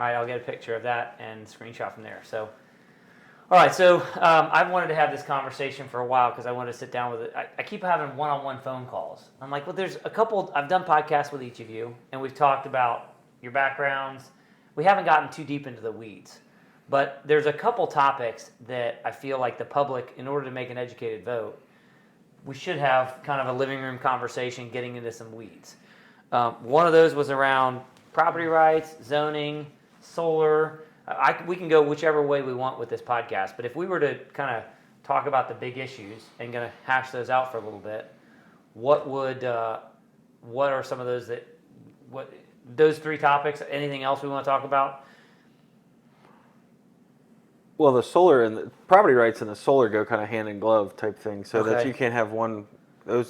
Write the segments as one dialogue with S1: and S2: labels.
S1: All right, I'll get a picture of that and screenshot from there. So, all right, so I've wanted to have this conversation for a while because I wanted to sit down with it. I keep having one-on-one phone calls. I'm like, well, there's a couple. I've done podcasts with each of you, and we've talked about your backgrounds. We haven't gotten too deep into the weeds, but there's a couple topics that I feel like the public, in order to make an educated vote, we should have kind of a living room conversation getting into some weeds. One of those was around property rights, zoning, solar. We can go whichever way we want with this podcast, but if we were to kind of talk about the big issues and going to hash those out for a little bit, what are some of those those three topics? Anything else we want to talk about?
S2: Well, the solar and the property rights and the solar go kind of hand in glove type thing, so that you can't have one. The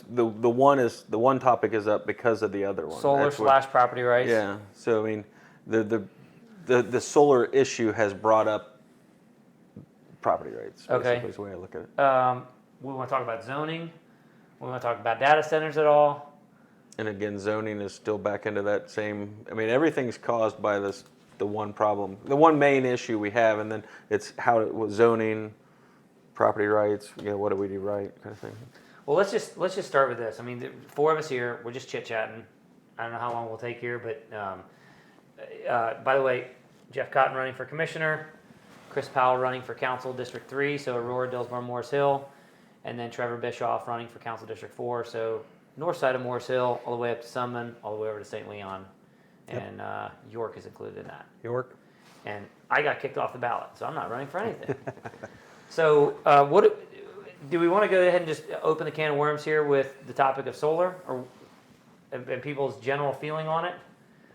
S2: one topic is up because of the other one.
S1: Solar / property rights.
S2: Yeah. So I mean, the solar issue has brought up property rights. Basically, is the way I look at it.
S1: We want to talk about zoning. We want to talk about data centers at all.
S2: And again, zoning is still back into that same. I mean, everything's caused by the one problem, the one main issue we have, and then it's zoning, property rights. What do we do right, kind of thing.
S1: Well, let's just start with this. I mean, the four of us here, we're just chit-chatting. I don't know how long we'll take here, but by the way, Jeff Cotton running for commissioner, Chris Powell running for council District 3, so Aurora, Dillsboro, Morris Hill, and then Trevor Bischoff running for council District 4, so north side of Morris Hill, all the way up to Sunman, all the way over to St. Leon, and York is included in that.
S3: York.
S1: And I got kicked off the ballot, so I'm not running for anything. So do we want to go ahead and just open the can of worms here with the topic of solar and people's general feeling on it?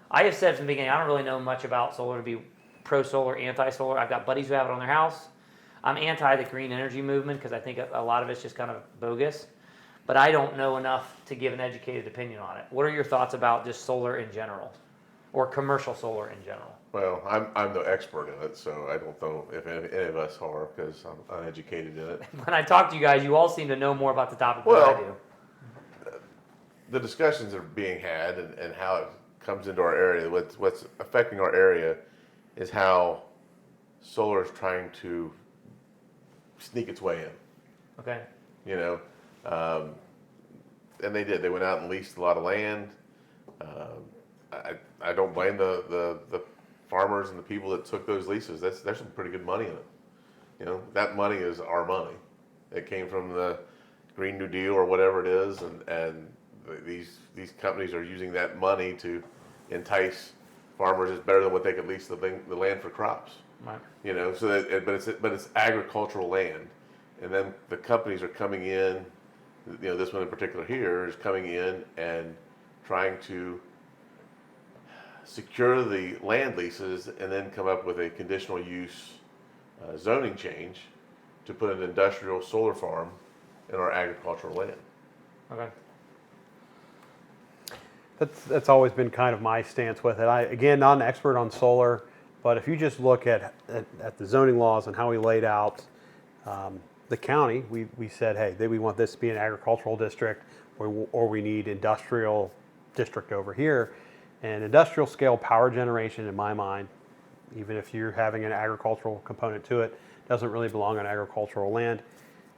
S1: I have said from the beginning, I don't really know much about solar to be pro-solar, anti-solar. I've got buddies who have it on their house. I'm anti the green energy movement because I think a lot of it's just kind of bogus. But I don't know enough to give an educated opinion on it. What are your thoughts about just solar in general, or commercial solar in general?
S4: Well, I'm no expert in it, so I don't know if any of us are because I'm uneducated in it.
S1: When I talk to you guys, you all seem to know more about the topic than I do.
S4: The discussions are being had and how it comes into our area. What's affecting our area is how solar is trying to sneak its way in.
S1: Okay.
S4: And they did. They went out and leased a lot of land. I don't blame the farmers and the people that took those leases. There's some pretty good money in it. That money is our money. It came from the Green New Deal or whatever it is, and these companies are using that money to entice farmers. It's better than what they could lease the land for crops.
S1: Right.
S4: But it's agricultural land, and then the companies are coming in. This one in particular here is coming in and trying to secure the land leases and then come up with a conditional use zoning change to put an industrial solar farm in our agricultural land.
S1: Okay.
S3: That's always been kind of my stance with it. Again, not an expert on solar, but if you just look at the zoning laws and how we laid out the county, we said, hey, we want this to be an agricultural district, or we need industrial district over here. And industrial scale power generation, in my mind, even if you're having an agricultural component to it, doesn't really belong on agricultural land.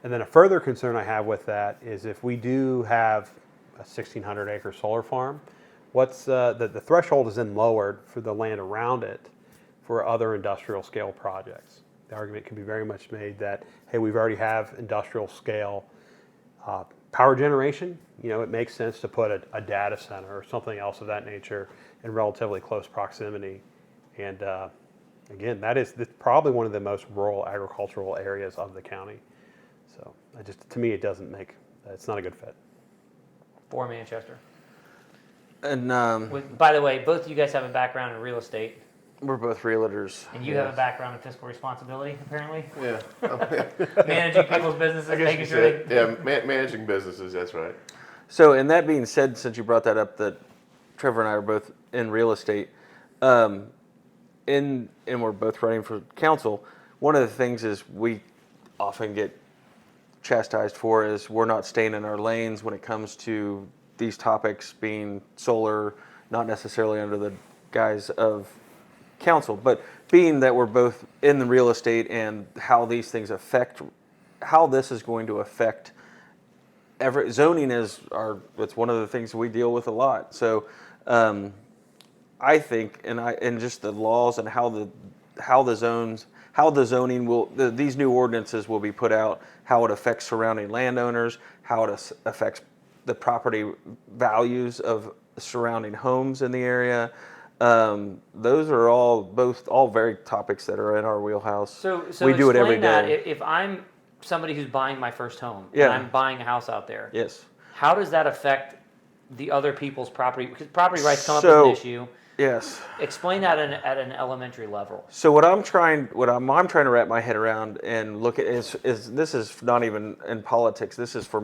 S3: And then a further concern I have with that is if we do have a 1,600 acre solar farm, what's the threshold is then lowered for the land around it for other industrial scale projects. The argument can be very much made that, hey, we've already have industrial scale power generation. It makes sense to put a data center or something else of that nature in relatively close proximity. And again, that's probably one of the most rural agricultural areas of the county. So to me, it's not a good fit.
S1: For Manchester.
S2: And
S1: By the way, both of you guys have a background in real estate.
S2: we're both realtors.
S1: And you have a background in fiscal responsibility, apparently.
S4: Yeah.
S1: Managing people's businesses, making sure
S4: Managing businesses, that's right.
S2: So, and that being said, since you brought that up, that Trevor and I are both in real estate, and we're both running for council, one of the things is we often get chastised for is we're not staying in our lanes when it comes to these topics being solar, not necessarily under the guise of council. But being that we're both in the real estate and how these things affect, how this is going to affect zoning it's one of the things we deal with a lot. So I think, and just the laws and how the zoning these new ordinances will be put out, how it affects surrounding landowners, how it affects the property values of surrounding homes in the area. Those are all very topics that are in our wheelhouse.
S1: So
S2: we do it every
S1: explain that
S2: day.
S1: if I'm somebody who's buying my first home
S2: Yeah.
S1: and I'm buying a house out there,
S2: Yes.
S1: how does that affect the other people's property? Because property rights come up
S2: So-
S1: as an issue.
S2: Yes.
S1: Explain that at an elementary level.
S2: So what I'm trying to wrap my head around and look at is this is not even in politics. This is for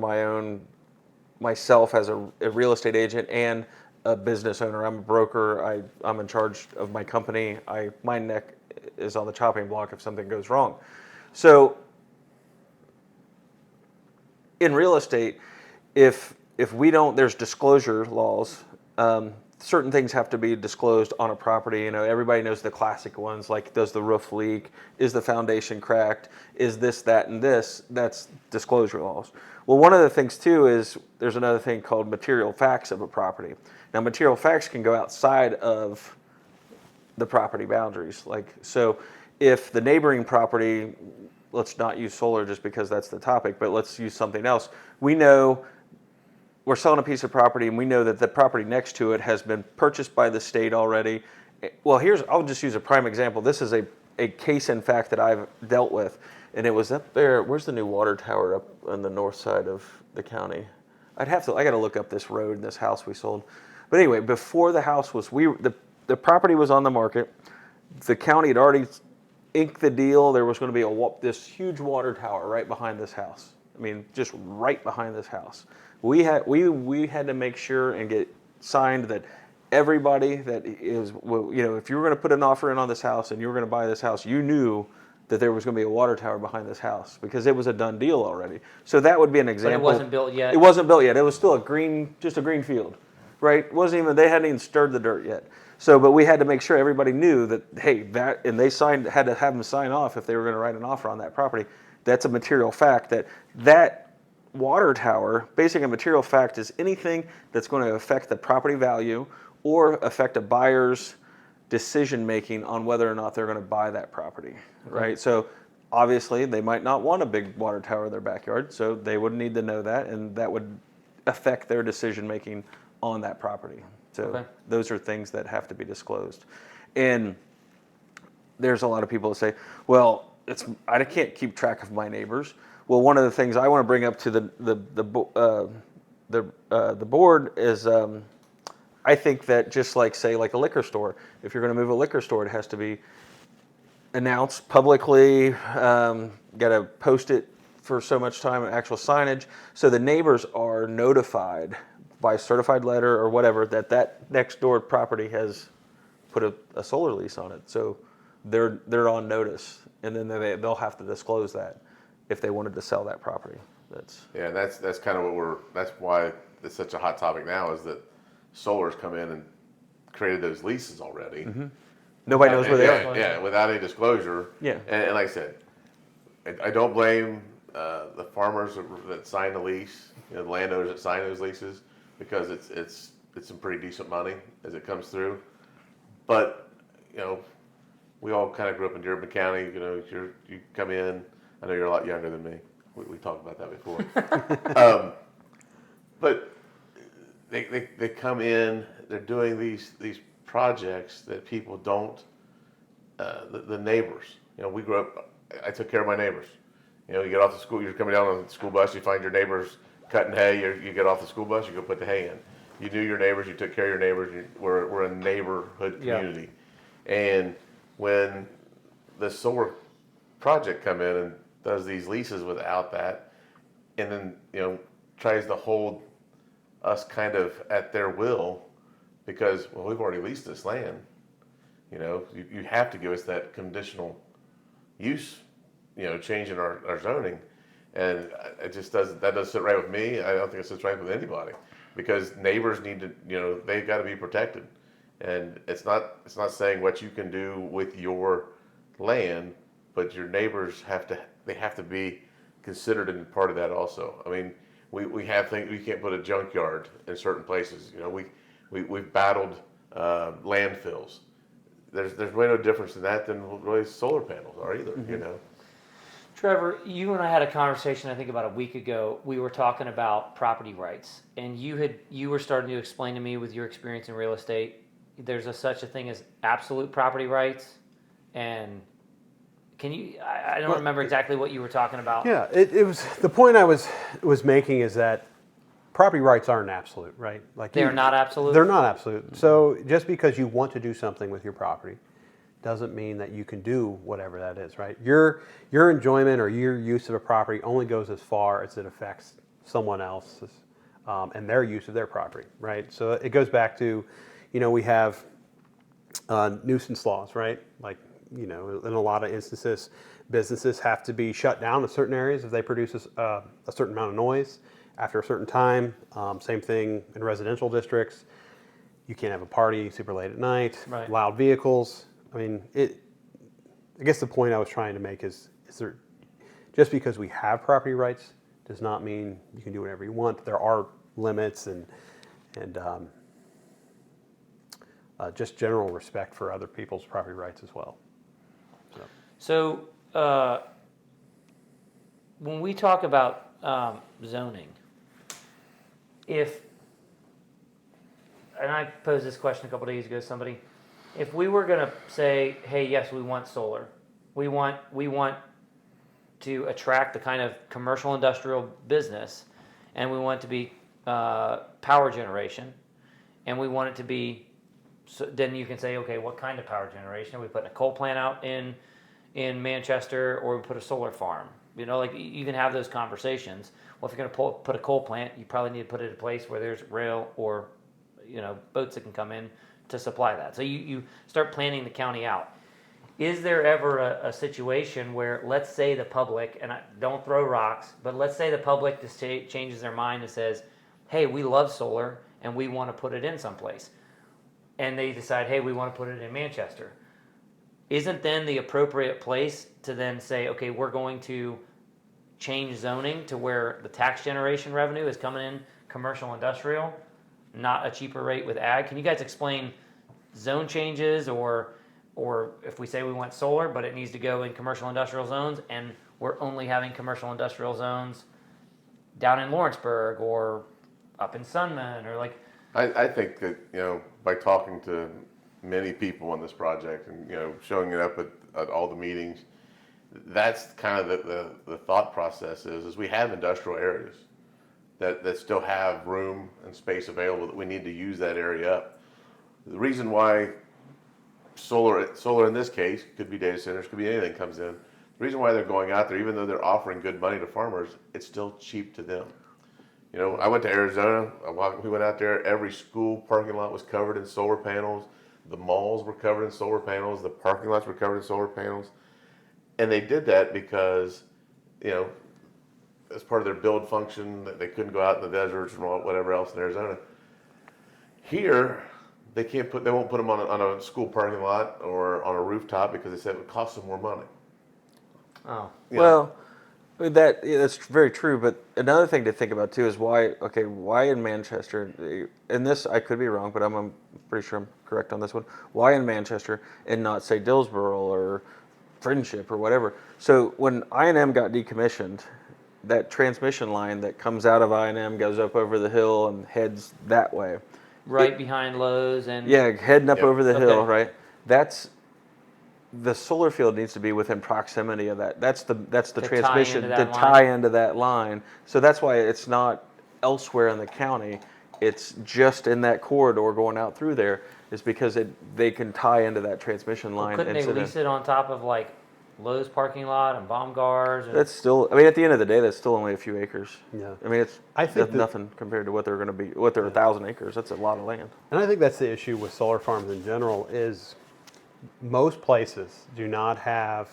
S2: myself as a real estate agent and a business owner. I'm a broker. I'm in charge of my company. My neck is on the chopping block if something goes wrong. So in real estate, if we don't, there's disclosure laws. Certain things have to be disclosed on a property. You know, everybody knows the classic ones, like does the roof leak? Is the foundation cracked? Is this, that, and this? That's disclosure laws. Well, one of the things too is there's another thing called material facts of a property. Now, material facts can go outside of the property boundaries. Like, so if the neighboring property, let's not use solar just because that's the topic, but let's use something else. We know we're selling a piece of property and we know that the property next to it has been purchased by the state already. Well, I'll just use a prime example. This is a case in fact that I've dealt with, and it was up there. Where's the new water tower up on the north side of the county? I got to look up this road and this house we sold. But anyway, before the house was, the property was on the market. The county had already inked the deal. There was going to be this huge water tower right behind this house. I mean, just right behind this house. We had to make sure and get signed that everybody that is, if you were going to put an offer in on this house and you were going to buy this house, you knew that there was going to be a water tower behind this house because it was a done deal already. So that would be an example.
S1: But it wasn't built yet.
S2: It wasn't built yet. It was still just a green field, right? They hadn't even stirred the dirt yet. So, but we had to make sure everybody knew that, hey, and they had to have them sign off if they were going to write an offer on that property. That's a material fact that water tower, basically a material fact is anything that's going to affect the property value or affect a buyer's decision making on whether or not they're going to buy that property, right? So obviously they might not want a big water tower in their backyard, so they would need to know that, and that would affect their decision making on that property. So those are things that have to be disclosed. And there's a lot of people that say, well, I can't keep track of my neighbors. Well, one of the things I want to bring up to the board is I think that just like a liquor store, if you're going to move a liquor store, it has to be announced publicly. Got to post it for so much time, actual signage, so the neighbors are notified by certified letter or whatever that next door property has put a solar lease on it. So they're on notice, and then they'll have to disclose that if they wanted to sell that property. That's kind of that's why it's such a hot topic now, is that solar's come in and created those leases already. Mm-hmm. Nobody knows where they are.
S4: Yeah, without any disclosure.
S2: Yeah.
S4: And like I said, I don't blame the farmers that sign the lease, the landowners that sign those leases, because it's some pretty decent money as it comes through. But we all kind of grew up in Dearborn County. You come in. I know you're a lot younger than me. We talked about that before. But they come in. They're doing these projects that people don't. The neighbors. We grew up. I took care of my neighbors. You get off the school. You're coming down on the school bus. You find your neighbors cutting hay. You get off the school bus. You go put the hay in. You knew your neighbors. You took care of your neighbors. We're a neighborhood community. Yeah. And when the solar project come in and does these leases without that, and then tries to hold us kind of at their will, because we've already leased this land. You have to give us that conditional use, change in our zoning, and it just doesn't sit right with me. I don't think it sits right with anybody, because neighbors need to, they've got to be protected, And it's not saying what you can do with your land, but your neighbors they have to be considered in part of that also. I mean, we have things, we can't put a junkyard in certain places. You know, we've battled landfills. There's really no difference in that than really solar panels are either, you know.
S1: Trevor, you and I had a conversation, I think about a week ago. We were talking about property rights, and you were starting to explain to me with your experience in real estate, there's such a thing as absolute property rights. And can you? I don't remember exactly what you were talking about.
S3: Yeah, it was the point I was making is that property rights aren't absolute, right? Like
S1: They're not absolute?
S3: They're not absolute. So just because you want to do something with your property doesn't mean that you can do whatever that is, right? Your enjoyment or your use of a property only goes as far as it affects someone else's and their use of their property, right? So it goes back to, we have nuisance laws, right? Like, in a lot of instances, businesses have to be shut down in certain areas if they produce a certain amount of noise after a certain time. Same thing in residential districts. You can't have a party super late at night,
S1: Right.
S3: Loud vehicles. I mean, I guess the point I was trying to make is there, just because we have property rights does not mean you can do whatever you want. There are limits and just general respect for other people's property rights as well.
S1: So when we talk about zoning, and I posed this question a couple days ago to somebody, if we were going to say, hey, yes, we want solar, we want to attract the kind of commercial industrial business, and we want it to be power generation, and we want it to be, so then you can say, okay, what kind of power generation? Are we putting a coal plant out in Manchester, or we put a solar farm? Like you can have those conversations. Well, if you're going to put a coal plant, you probably need to put it in a place where there's rail or boats that can come in to supply that. So you start planning the county out. Is there ever a situation where, let's say the public, and don't throw rocks, but let's say the public just changes their mind and says, hey, we love solar and we want to put it in someplace, and they decide, hey, we want to put it in Manchester. Isn't then the appropriate place to then say, okay, we're going to change zoning to where the tax generation revenue is coming in commercial industrial, not a cheaper rate with ag? Can you guys explain zone changes, or if we say we want solar, but it needs to go in commercial industrial zones, and we're only having commercial industrial zones down in Lawrenceburg or up in Sunman, or like?
S4: I think that, by talking to many people on this project and, showing it up at all the meetings, that's kind of the thought process is we have industrial areas that still have room and space available, that we need to use that area up. The reason why solar in this case, could be data centers, could be anything comes in. The reason why they're going out there, even though they're offering good money to farmers, it's still cheap to them. I went to Arizona. We went out there. Every school parking lot was covered in solar panels. The malls were covered in solar panels. The parking lots were covered in solar panels. And they did that because, as part of their build function, that they couldn't go out in the deserts and whatever else in Arizona. Here, they won't put them on a school parking lot or on a rooftop because they said it would cost them more money.
S1: Oh,
S2: Well, that's very true. But another thing to think about too is why in Manchester? And this I could be wrong, but I'm pretty sure I'm correct on this one. Why in Manchester and not say Dillsboro or Friendship or whatever? So when I&M got decommissioned, that transmission line that comes out of I&M goes up over the hill and heads that way.
S1: right behind Lowe's and
S2: Heading up
S4: Yep.
S2: over the hill,
S1: Okay.
S2: right? The solar field needs to be within proximity of that. That's the
S1: To
S2: transmission
S1: tie into
S2: to
S1: that
S2: tie
S1: line.
S2: into that line. So that's why it's not elsewhere in the county. It's just in that corridor going out through there, is because they can tie into that transmission line.
S1: couldn't they
S2: instead of-
S1: lease it on top of like Lowe's parking lot and Baumgars? And,
S2: That's still. I mean, at the end of the day, that's still only a few acres.
S3: Yeah.
S2: I mean, it's
S3: I think that-
S2: nothing compared to what they're going to be. What they're 1,000 acres. That's a lot of land.
S3: And I think that's the issue with solar farms in general is most places do not have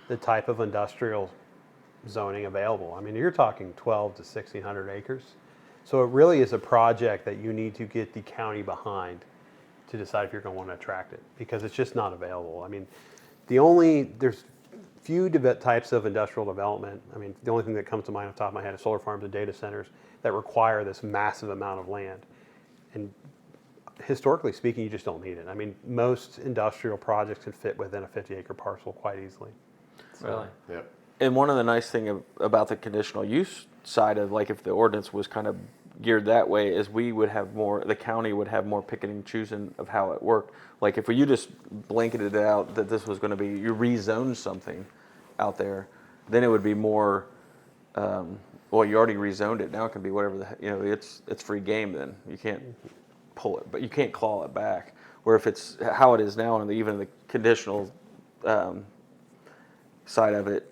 S3: the type of industrial zoning available. I mean, you're talking 12 to 1,600 acres. So it really is a project that you need to get the county behind to decide if you're going to want to attract it, because it's just not available. I mean, there's few types of industrial development. I mean, the only thing that comes to mind off the top of my head is solar farms and data centers that require this massive amount of land. And historically speaking, you just don't need it. I mean, most industrial projects can fit within a 50-acre parcel quite easily.
S1: Really?
S4: Yeah.
S2: And one of the nice thing about the conditional use side of, like, if the ordinance was kind of geared that way, is the county would have more picking and choosing of how it worked. Like, if you just blanketed it out that this was going to be, you rezoned something out there, then it would be more, well, you already rezoned it, now it can be whatever it's free game then. You can't pull it, but you can't claw it back. Where if it's how it is now, and even the conditional side of it,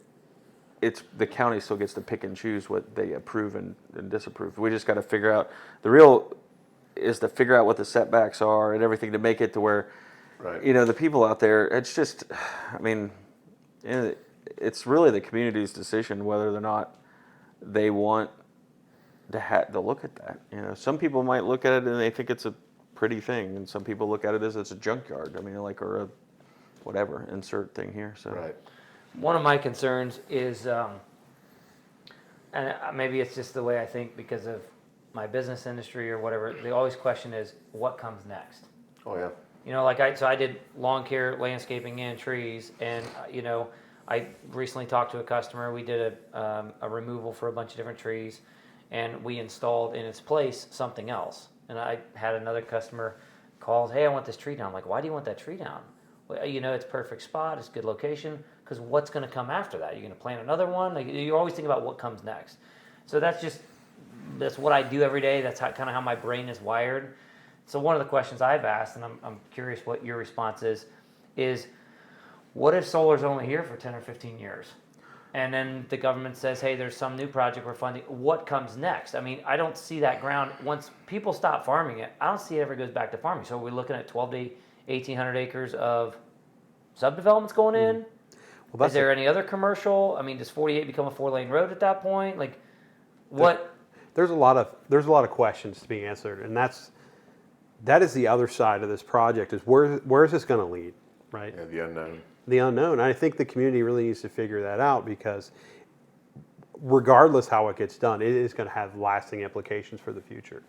S2: it's the county still gets to pick and choose what they approve and disapprove. We just got to figure out, the real is to figure out what the setbacks are and everything to make it to where,
S4: Right.
S2: the people out there, it's just, I mean, it's really the community's decision whether or not they want to look at that. Some people might look at it and they think it's a pretty thing, and some people look at it as it's a junkyard. I mean, like, or a whatever, insert thing here. So.
S4: Right.
S1: One of my concerns is, and maybe it's just the way I think because of my business industry or whatever, the always question is, what comes next?
S4: Oh, yeah.
S1: So I did lawn care, landscaping, and trees, and I recently talked to a customer. We did a removal for a bunch of different trees, and we installed in its place something else. And I had another customer call, hey, I want this tree down. I'm like, why do you want that tree down? Well, it's perfect spot, it's good location, because what's going to come after that? You're going to plant another one? Like, you always think about what comes next. So that's what I do every day. That's kind of how my brain is wired. So one of the questions I've asked, and I'm curious what your response is what if solar's only here for 10 or 15 years? And then the government says, hey, there's some new project we're funding. What comes next? I mean, I don't see that ground. Once people stop farming it, I don't see it ever goes back to farming. So are we looking at 12 to 1,800 acres of subdevelopments going in?
S3: Well,
S1: Is there any other commercial? I mean, does 48 become a 4-lane road at that point? Like, what?
S3: There's a lot of questions to be answered, and that is the other side of this project, is where is this going to lead, right?
S4: Yeah, the unknown.
S3: The unknown. I think the community really needs to figure that out, because regardless how it gets done, it is going to have lasting implications for the future.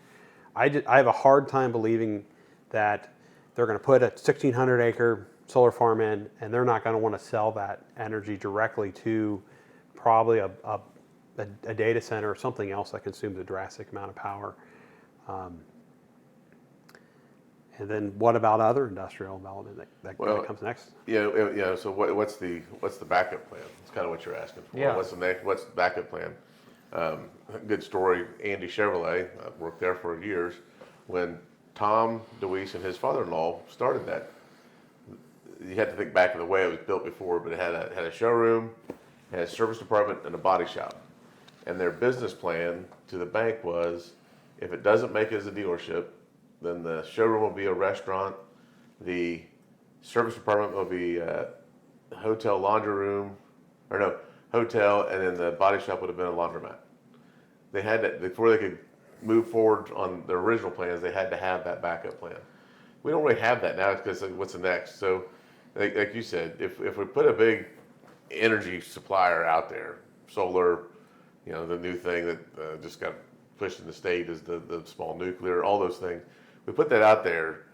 S3: I have a hard time believing that they're going to put a 1,600 acre solar farm in, and they're not going to want to sell that energy directly to probably a data center or something else that consumes a drastic amount of power. And then what about other industrial development that comes next?
S4: Yeah. So what's the backup plan? It's kind of what you're asking for.
S1: Yeah.
S4: What's the backup plan? Good story. Andy Chevrolet, I've worked there for years. When Tom DeWeese and his father-in-law started that, you had to think back of the way it was built before, but it had a showroom, it had a service department, and a body shop. And their business plan to the bank was, if it doesn't make it as a dealership, then the showroom will be a restaurant, the service department will be a hotel laundry room, hotel, and then the body shop would have been a laundromat. They had that, before they could move forward on their original plans, they had to have that backup plan. We don't really have that now because what's the next? So, like you said, if we put a big energy supplier out there, solar, the new thing that just got pushed in the state is the small nuclear, all those things. We put that out there,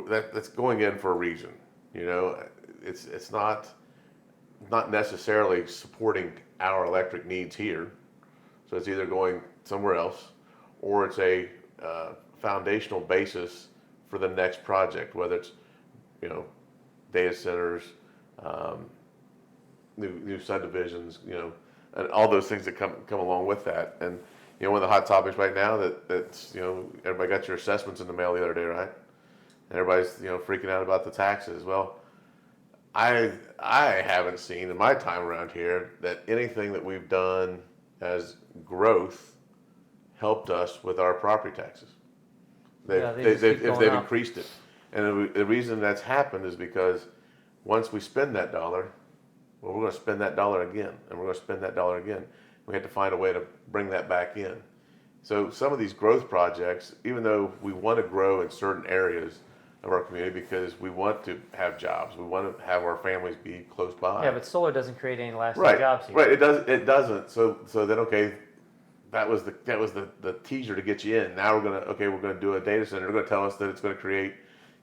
S4: that's going in for a reason. It's not necessarily supporting our electric needs here. So it's either going somewhere else, or it's a foundational basis for the next project, whether it's data centers, new subdivisions, and all those things that come along with that. And one of the hot topics right now that's everybody got your assessments in the mail the other day, right? And everybody's freaking out about the taxes. Well, I haven't seen in my time around here that anything that we've done as growth helped us with our property taxes. They've increased it, and the reason that's happened is because once we spend that dollar, well, we're going to spend that dollar again, and we're going to spend that dollar again. We have to find a way to bring that back in. So some of these growth projects, even though we want to grow in certain areas, of our community because we want to have jobs. We want to have our families be close by.
S1: Yeah, but solar doesn't create any lasting
S4: right,
S1: jobs here.
S4: right. It doesn't. So then okay, that was the teaser to get you in. Now we're gonna do a data center. They're gonna tell us that it's gonna create,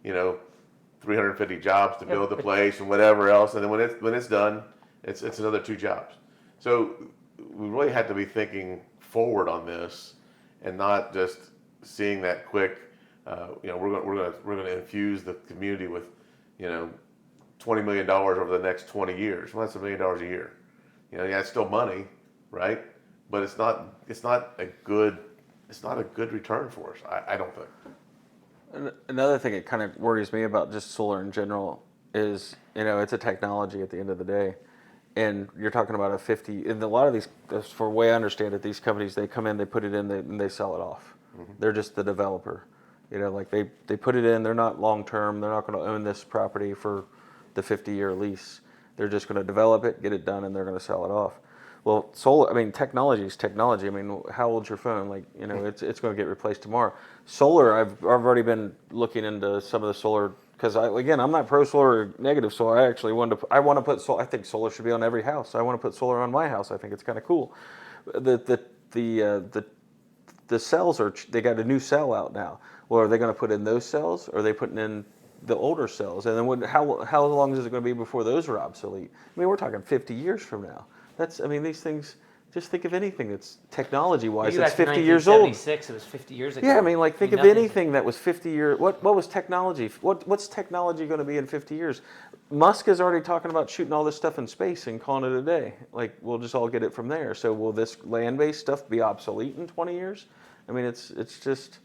S4: 350 jobs to
S1: Yeah,
S4: build the
S1: but-
S4: place and whatever else. And then when it's done, it's another 2 jobs. So we really had to be thinking forward on this and not just seeing that quick. We're gonna infuse the community with, $20 million over the next 20 years. Well, that's $1 million a year. Yeah, it's still money, right? But it's not a good return for us. I don't think.
S2: Another thing that kind of worries me about just solar in general is, it's a technology at the end of the day. And you're talking about a 50, and a lot of these, for the way I understand it, these companies, they come in, they put it in, and they sell it off. Mm-hmm. They're just the developer. Like they put it in, they're not long-term, they're not going to own this property for the 50-year lease. They're just going to develop it, get it done, and they're going to sell it off. Well, solar, technology is technology. How old's your phone? It's going to get replaced tomorrow. Solar, I've already been looking into some of the solar, because I'm not pro solar or negative, so I actually want to put solar. I think solar should be on every house. I want to put solar on my house. I think it's kind of cool. The cells they got a new cell out now. Well, are they going to put in those cells, or are they putting in the older cells? And then how long is it going to be before those are obsolete? We're talking 50 years from now. These things, just think of anything that's technology-wise that's 50 years old.
S1: 1976, it was 50 years ago.
S2: Yeah, think of anything that was 50 years. What was technology? What's technology going to be in 50 years? Musk is already talking about shooting all this stuff in space and calling it a day. We'll just all get it from there. So will this land-based stuff be obsolete in 20 years? It's just,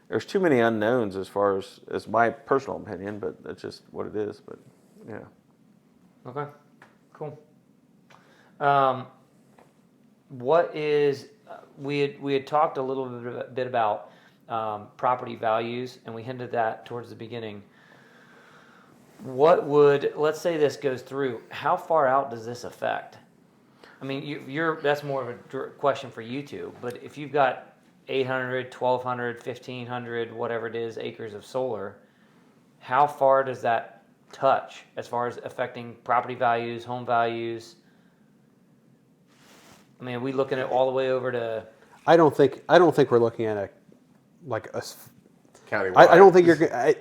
S2: there's too many unknowns as far as my personal opinion, but that's just what it is. But yeah.
S1: Okay, cool. What is we had talked a little bit about property values, and we hinted that towards the beginning. Let's say this goes through, how far out does this affect? That's more of a question for you two, but if you've got 800, 1,200, 1,500, whatever it is, acres of solar, how far does that touch as far as affecting property values, home values? Are we looking at all the way over to?
S3: I don't think we're looking at a
S4: Countywide.
S3: I don't think I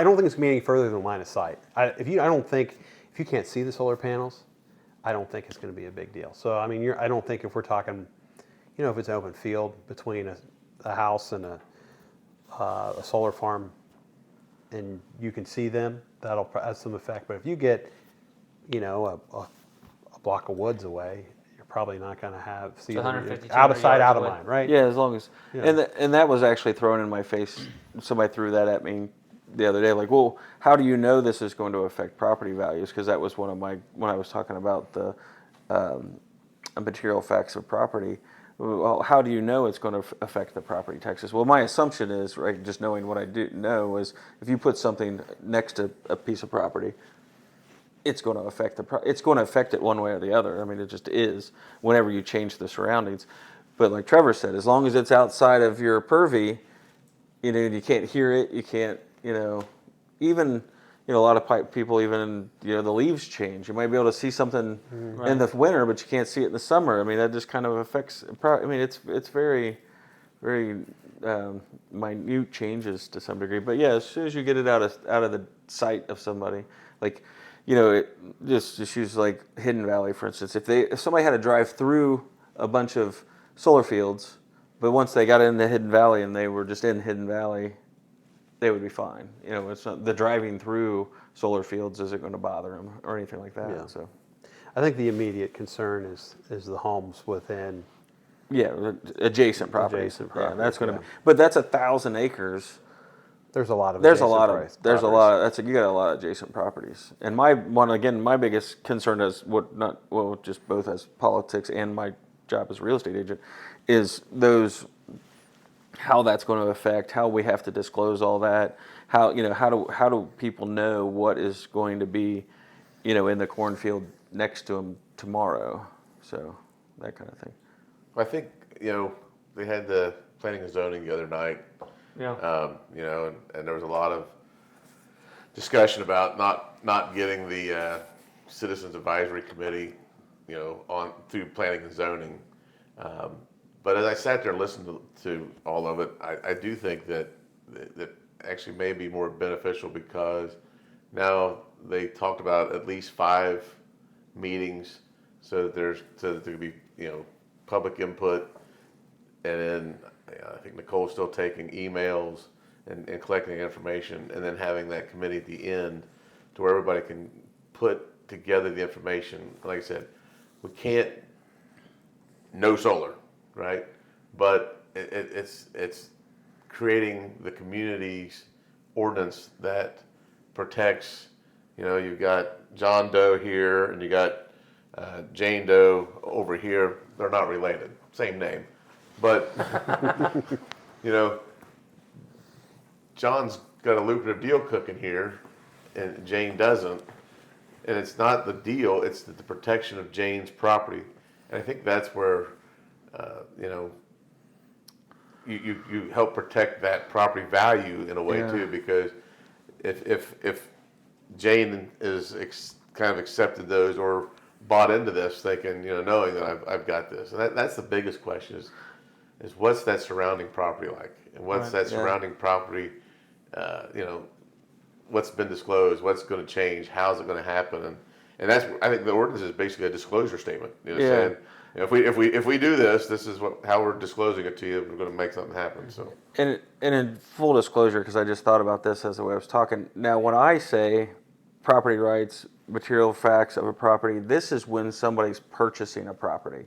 S3: don't think it's going to be any further than line of sight. If you can't see the solar panels, I don't think it's going to be a big deal. So I don't think if we're talking, if it's an open field between a house and a solar farm, and you can see them, that'll have some effect. But if you get, a block of woods away, you're probably not going to see them.
S1: 150,
S3: Out of sight,
S1: 200
S3: out of
S1: yards
S3: mind, right?
S2: Yeah, as long as,
S3: Yeah.
S2: and that was actually thrown in my face. Somebody threw that at me the other day. Well, how do you know this is going to affect property values? Because that was one of when I was talking about the material facts of property. Well, how do you know it's going to affect the property taxes? Well, my assumption is, right, just knowing what I do know, is if you put something next to a piece of property, it's going to affect it's going to affect it one way or the other. It just is whenever you change the surroundings. But like Trevor said, as long as it's outside of your purview, you can't hear it, you can't, even, a lot of people, even, the leaves change. You might be able to see something in the winter, but you can't see it in the summer. That just kind of affects, it's very, very minute changes to some degree. But yeah, as soon as you get it out of the sight of somebody, just use like Hidden Valley, for instance. If somebody had to drive through a bunch of solar fields, but once they got into Hidden Valley and they were just in Hidden Valley, they would be fine. It's not the driving through solar fields isn't going to bother them or anything like that.
S3: Yeah.
S2: So,
S3: I think the immediate concern is the homes within.
S2: yeah, adjacent properties.
S3: Adjacent
S2: Yeah, that's
S3: properties,
S2: going to
S3: yeah.
S2: be. But that's 1,000 acres.
S3: There's a lot of.
S2: There's a
S3: adjacent
S2: lot
S3: properties.
S2: of you got a lot of adjacent properties. And my biggest concern is just both as politics and my job as a real estate agent is how that's going to affect, how we have to disclose all that, how do people know what is going to be, in the cornfield next to them tomorrow, so that kind of thing.
S4: I think they had the planning and zoning the other night.
S1: Yeah.
S4: And there was a lot of discussion about not getting the Citizens Advisory Committee, on through planning and zoning. But as I sat there and listened to all of it, I do think that actually may be more beneficial, because now they talked about at least 5 meetings, so that there could be public input, and then I think Nicole's still taking emails and collecting information, and then having that committee at the end to where everybody can put together the information. Like I said, we can't no solar, right? But it's creating the community's ordinance that protects. You've got John Doe here, and you got Jane Doe over here. They're not related, same name, but John's got a lucrative deal cooking here, and Jane doesn't. And it's not the deal; it's the protection of Jane's property. And I think that's where, you help protect that property value in a way too, because if Jane is kind of accepted those or bought into this, thinking, knowing that I've got this, and that's the biggest question is what's that surrounding property like, and what's that surrounding property, what's been disclosed, what's going to change, how's it going to happen, and that's, I think the ordinance is basically a disclosure statement. Saying, if we do this, this is how we're disclosing it to you. We're going to make something happen. So,
S2: And in full disclosure, because I just thought about this as the way I was talking. Now, when I say property rights, material facts of a property, this is when somebody's purchasing a property.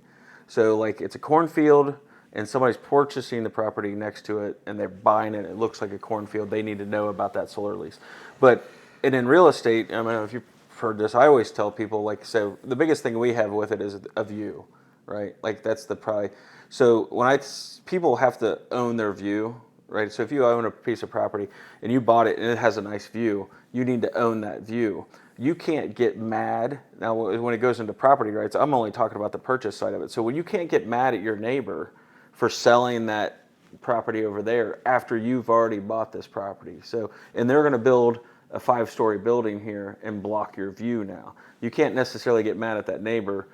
S2: So, like, it's a cornfield, and somebody's purchasing the property next to it, and they're buying it. It looks like a cornfield. They need to know about that solar lease. And in real estate, I don't know if you've heard this. I always tell people, like, so the biggest thing we have with it is a view, right? Like, that's probably. So when people have to own their view, right? So if you own a piece of property and you bought it and it has a nice view, you need to own that view. You can't get mad. Now, when it goes into property rights, I'm only talking about the purchase side of it. So when you can't get mad at your neighbor for selling that property over there after you've already bought this property. So, and they're going to build a 5-story building here and block your view now. You can't necessarily get mad at that neighbor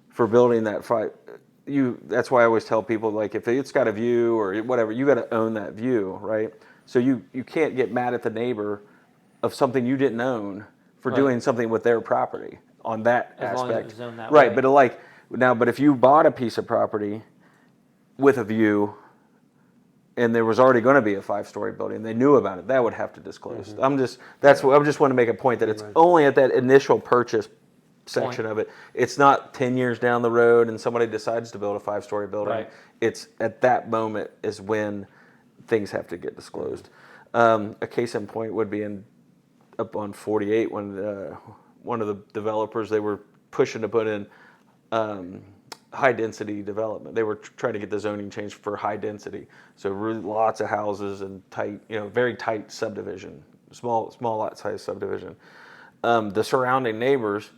S2: for building that that's why I always tell people, like, if it's got a view or whatever, you got to own that view, right? So you can't get mad at the neighbor of something you didn't own for doing something with their property on that
S1: As long as
S2: aspect.
S1: it's zoned that
S2: Right,
S1: way.
S2: but if you bought a piece of property with a view and there was already going to be a 5-story building, they knew about it, that would have to disclose. I just want to make a point that it's only at that initial purchase section of it. It's not 10 years down the road and somebody decides to build a 5-story building.
S1: Right.
S2: It's at that moment is when things have to get disclosed. A case in point would be up on 48 when one of the developers, they were pushing to put in high density development. They were trying to get the zoning changed for high density. So lots of houses and tight, very tight subdivision, small lot size subdivision. The surrounding neighbors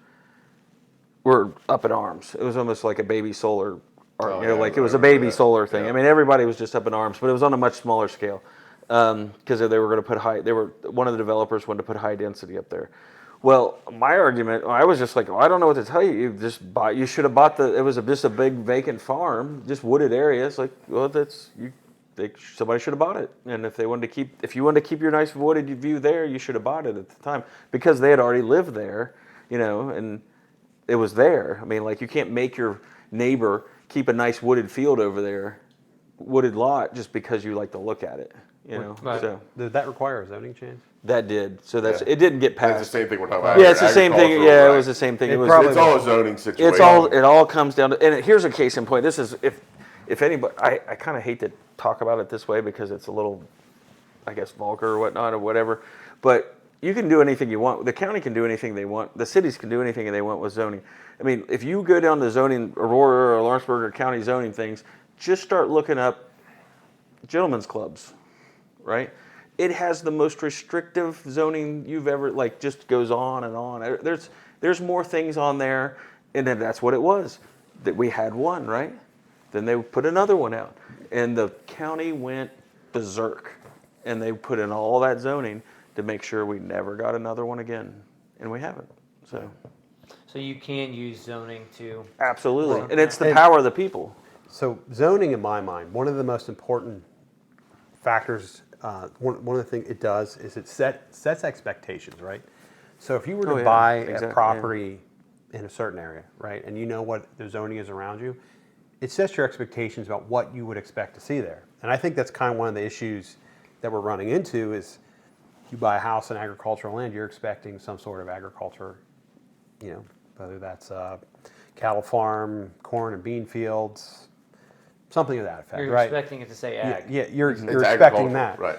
S2: were up in arms. It was almost like a baby solar, it was a baby solar thing.
S4: Yeah.
S2: I mean, everybody was just up in arms, but it was on a much smaller scale because they were going to put one of the developers wanted to put high density up there. Well, my argument, I was just like, I don't know what to tell you. You should have bought it was just a big vacant farm, just wooded area. It's like, well, somebody should have bought it. And if you wanted to keep your nice wooded view there, you should have bought it at the time because they had already lived there, and it was there. I mean, like, you can't make your neighbor keep a nice wooded field over there, wooded lot, just because you like to look at it,
S1: Right.
S2: So
S3: Did that require a zoning change?
S2: that did. So
S4: Yeah.
S2: it didn't get
S4: that's the
S2: passed.
S4: same thing we're talking about.
S2: Yeah, it's the same thing.
S4: Agricultural,
S2: Yeah, it
S4: right?
S2: was the same thing.
S3: It
S2: It was.
S3: probably
S4: It's all a zoning situation.
S2: It all comes down to, and here's a case in point. This is if anybody, I kind of hate to talk about it this way because it's a little, I guess, vulgar or whatnot or whatever, but you can do anything you want. The county can do anything they want. The cities can do anything they want with zoning. I mean, if you go down the zoning, Aurora or Lawrenceburg or county zoning things, just start looking up gentlemen's clubs, right? It has the most restrictive zoning you've ever, just goes on and on. There's more things on there, and then that's what it was. That we had one, right? Then they put another one out, and the county went berserk, and they put in all that zoning to make sure we never got another one again, and we haven't. So
S1: So you can use zoning to.
S2: absolutely,
S1: Well,
S2: and it's the
S3: and-
S2: power of the people.
S3: So zoning, in my mind, one of the most important factors, one of the things it does is it sets expectations, right? So if you were to
S2: Oh, yeah,
S3: buy
S2: exactly,
S3: a
S2: yeah.
S3: property in a certain area, right, and you know what the zoning is around you, it sets your expectations about what you would expect to see there. And I think that's kind of one of the issues that we're running into is you buy a house in agricultural land, you're expecting some sort of agriculture, you know, whether that's a cattle farm, corn and bean fields, something of that effect,
S1: You're
S3: right?
S1: expecting it to say
S3: Yeah,
S1: ag.
S3: yeah, you're
S4: It's
S3: expecting
S4: agricultural,
S3: that.
S4: right?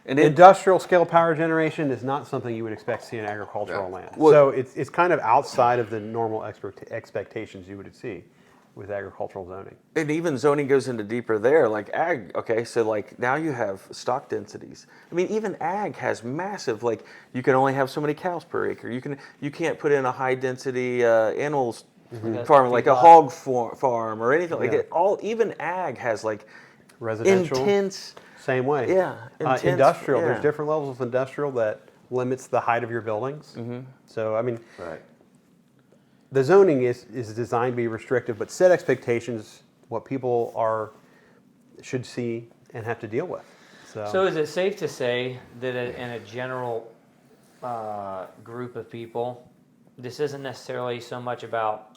S2: And it,
S3: Industrial scale power generation is not something you would expect to see in agricultural
S4: Yeah.
S3: land.
S2: Well-
S3: So it's kind of outside of the normal expectations you would see with agricultural zoning.
S2: and even zoning goes into deeper there, like ag. Okay, so like now you have stock densities. I mean, even ag has massive. Like you can only have so many cows per acre. You can't put in a high density animals
S1: Like a
S2: farm like a
S1: feedlot.
S2: hog farm or anything like
S3: Yeah.
S2: it. All even ag has like
S3: Residential,
S2: intense.
S3: same way.
S2: Yeah, intense,
S3: Industrial,
S2: yeah.
S3: there's different levels of industrial that limits the height of your buildings. So, I mean,
S4: Right.
S3: the zoning is designed to be restrictive, but set expectations, what people should see and have to deal with.
S1: So is it safe to say that in a general group of people, this isn't necessarily so much about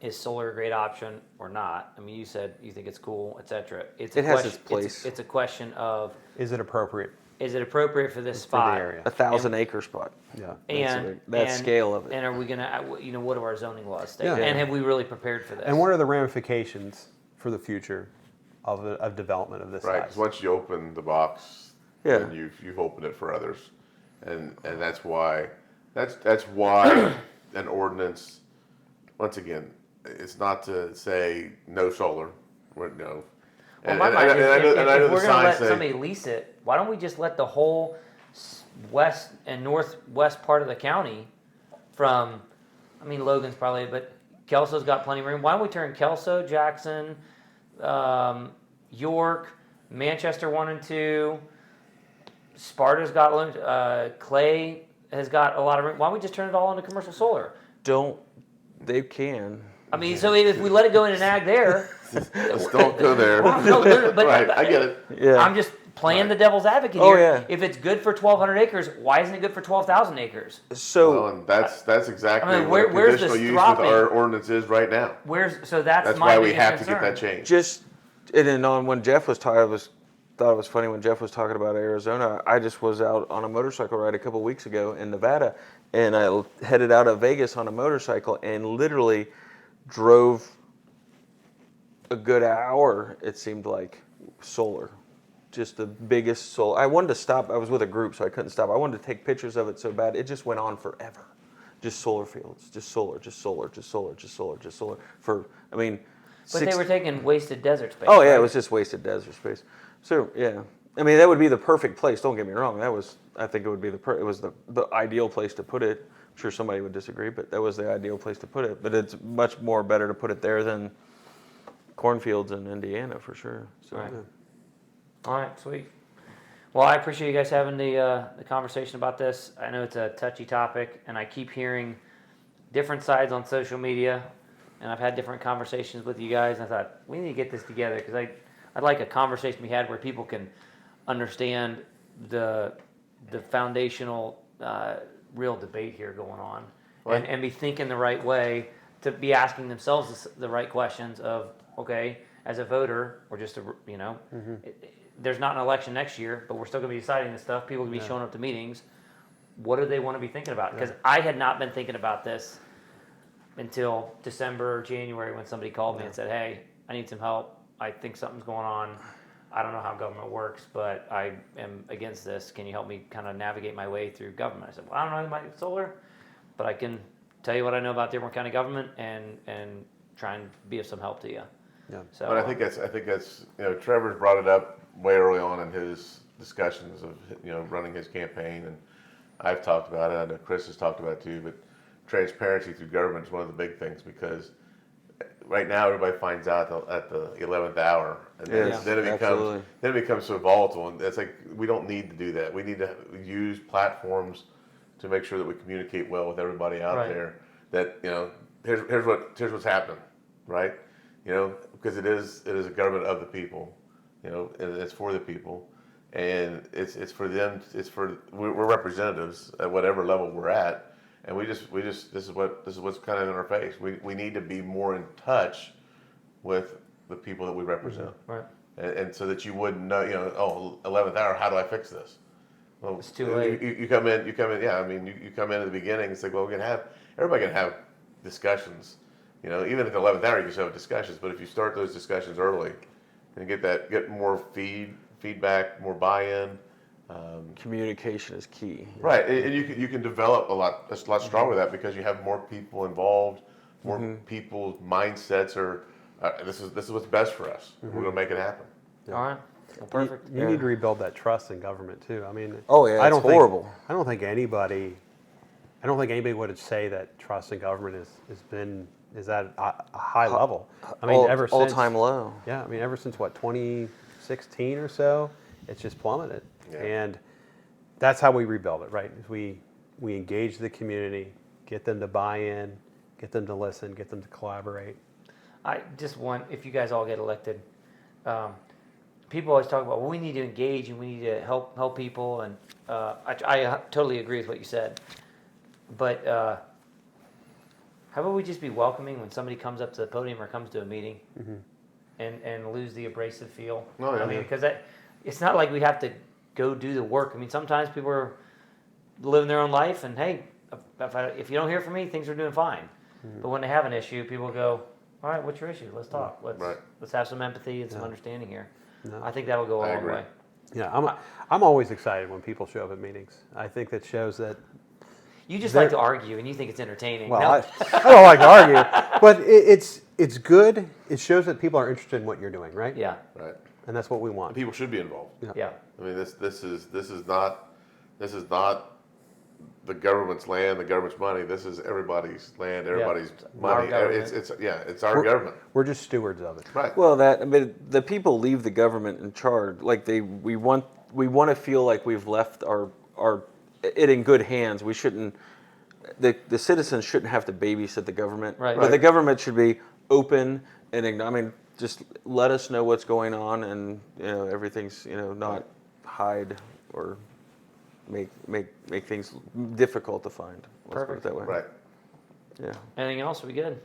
S1: is solar a great option or not? I mean, you said you think it's cool, etc. It's
S2: It has its place.
S1: It's a question of
S3: is it appropriate
S1: is it appropriate for this
S3: for
S1: spot?
S3: the area?
S2: 1,000 acre spot.
S3: Yeah.
S1: And
S2: that
S1: and-
S2: scale of it.
S1: And are we gonna, what do our zoning laws state?
S3: Yeah.
S1: And have we really prepared for this?
S3: And what are the ramifications for the future of development of this
S4: Right,
S3: size?
S4: because once you open the box,
S2: Yeah.
S4: then you've opened it for others, and that's why an ordinance. Once again, it's not to say no solar, no.
S1: Well, my mind is,
S4: I know
S1: if
S4: the
S1: we're gonna
S4: signs
S1: let
S4: say
S1: somebody lease it, why don't we just let the whole west and northwest part of the county from, I mean, Logan's probably, but Kelso's got plenty of room. Why don't we turn Kelso, Jackson, York, Manchester 1 and 2, Sparta's got, Clay has got a lot of room. Why don't we just turn it all into commercial solar?
S2: They can.
S1: I mean, so if we let it go in an ag there,
S4: let's don't go there.
S1: no, literally, but
S4: Right, I get it.
S2: Yeah.
S1: I'm just playing the devil's advocate
S2: Oh,
S1: here.
S2: yeah.
S1: If it's good for 1,200 acres, why isn't it good for 12,000 acres?
S2: So
S4: Well, and that's exactly
S1: I mean,
S4: what
S1: where's the
S4: conditional use with
S1: dropping?
S4: our ordinance is right now.
S1: That's
S4: That's
S1: my
S4: why we
S1: biggest
S4: have to
S1: concern.
S4: get that changed.
S2: just and then on when Jeff was talking, thought it was funny when Jeff was talking about Arizona. I just was out on a motorcycle ride a couple weeks ago in Nevada, and I headed out of Vegas on a motorcycle and literally drove a good hour. It seemed like solar, just the biggest solar. I wanted to stop. I was with a group, so I couldn't stop. I wanted to take pictures of it so bad. It just went on forever. Just solar fields, just solar, just solar, just solar, just solar, just solar. For I mean.
S1: But they were taking wasted desert space.
S2: Oh yeah,
S1: right?
S2: it was just wasted desert space. So yeah, I mean that would be the perfect place. Don't get me wrong. I think it would be it was the ideal place to put it. I'm sure somebody would disagree, but that was the ideal place to put it. But it's much more better to put it there than cornfields in Indiana for sure. So
S1: Right. All right, sweet. Well, I appreciate you guys having the conversation about this. I know it's a touchy topic, and I keep hearing different sides on social media, and I've had different conversations with you guys. And I thought we need to get this together because I'd like a conversation we had where people can understand the foundational real debate here going on,
S4: Right.
S1: and be thinking the right way to be asking themselves the right questions of okay, as a voter or just there's not an election next year, but we're still going to be deciding this stuff. People will be showing up to meetings. What do they want to be thinking about? Because I had not been thinking about this until December or January when somebody called me and said, hey, I need some help. I think something's going on. I don't know how government works, but I am against this. Can you help me kind of navigate my way through government? I said, well, I don't know anything about solar, but I can tell you what I know about Dearborn County government and try and be of some help to you.
S3: Yeah.
S1: So,
S4: But I think that's Trevor's brought it up way early on in his discussions of running his campaign, and I've talked about it. I know Chris has talked about it too. But transparency through government is one of the big things because right now everybody finds out at the 11th hour, and then,
S2: Yes,
S4: then
S2: absolutely.
S4: it becomes so volatile, and it's like we don't need to do that. We need to use platforms to make sure that we communicate well with everybody out
S1: Right.
S4: there. That here's what's happening, right? Because it is a government of the people, and it's for the people, and it's for them. We're representatives at whatever level we're at. And we just this is what's kind of in our face. We need to be more in touch with the people that we represent,
S1: Right.
S4: and so that you wouldn't know, 11th hour, how do I fix this? Well,
S1: It's too late.
S4: You come in, yeah. I mean, you come in at the beginning. It's like, well, everybody can have discussions. Even at the 11th hour, you can still have discussions. But if you start those discussions early and get more feedback, more buy-in.
S2: Communication is key.
S4: Right, and you can develop a lot stronger that because you have more people involved, more people's mindsets are. This is what's best for us. We're going to make it happen.
S1: All right. Well, perfect.
S3: You need to rebuild that trust in government too. I mean,
S2: Oh, yeah, it's horrible.
S3: I don't think anybody would say that trust in government is at a high level. I mean, ever since
S2: all-time low.
S3: Yeah, I mean, ever since 2016 or so, it's just plummeted.
S4: Yeah.
S3: And that's how we rebuild it, right? Is we engage the community, get them to buy in, get them to listen, get them to collaborate.
S1: I just want, if you guys all get elected, people always talk about, well, we need to engage and we need to help people, and I totally agree with what you said. But how about we just be welcoming when somebody comes up to the podium or comes to a meeting, and lose the abrasive feel?
S4: Oh, yeah.
S1: I mean, because it's not like we have to go do the work. I mean, sometimes people are living their own life, and hey, if you don't hear from me, things are doing fine. But when they have an issue, people go, all right, what's your issue? Let's talk. Let's have some empathy and some understanding here.
S3: No.
S1: I think that'll go a
S4: I
S1: long
S4: agree.
S1: way.
S3: Yeah, I'm always excited when people show up at meetings. I think that shows that.
S1: You just like to argue, and you think it's entertaining.
S3: Well,
S1: No.
S3: I don't like to argue, but it's good. It shows that people are interested in what you're doing, right?
S1: Yeah,
S4: Right,
S3: And that's what we want.
S4: people should be involved.
S1: yeah.
S4: I mean, this is not the government's land, the government's money. This is everybody's land, everybody's
S1: Our
S4: money.
S1: government.
S4: It's our government.
S3: We're just stewards of it.
S4: Right.
S2: Well, the people leave the government in charge. Like we want to feel like we've left it in good hands. We shouldn't. The citizens shouldn't have to babysit the government.
S1: Right.
S2: But the government should be open and just let us know what's going on, and everything's not hide or make things difficult to find. Let's put it that way.
S4: Right.
S2: Yeah.
S1: Anything else? Are we good?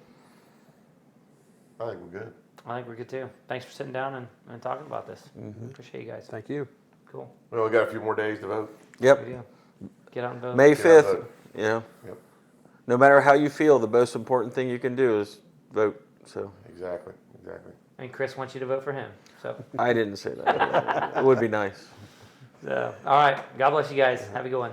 S4: I think we're good.
S1: I think we're good too. Thanks for sitting down and talking about this. Appreciate you guys.
S3: Thank you.
S1: Cool.
S4: Well, we got a few more days to vote.
S2: Yep.
S1: Yeah. Get out and vote.
S2: May
S4: Get out
S2: 5th.
S4: and vote. Yep.
S2: No matter how you feel, the most important thing you can do is vote. So
S4: Exactly.
S1: And Chris wants you to vote for him. So,
S2: I didn't say that. It would be nice.
S1: all right. God bless you guys. Have a good one.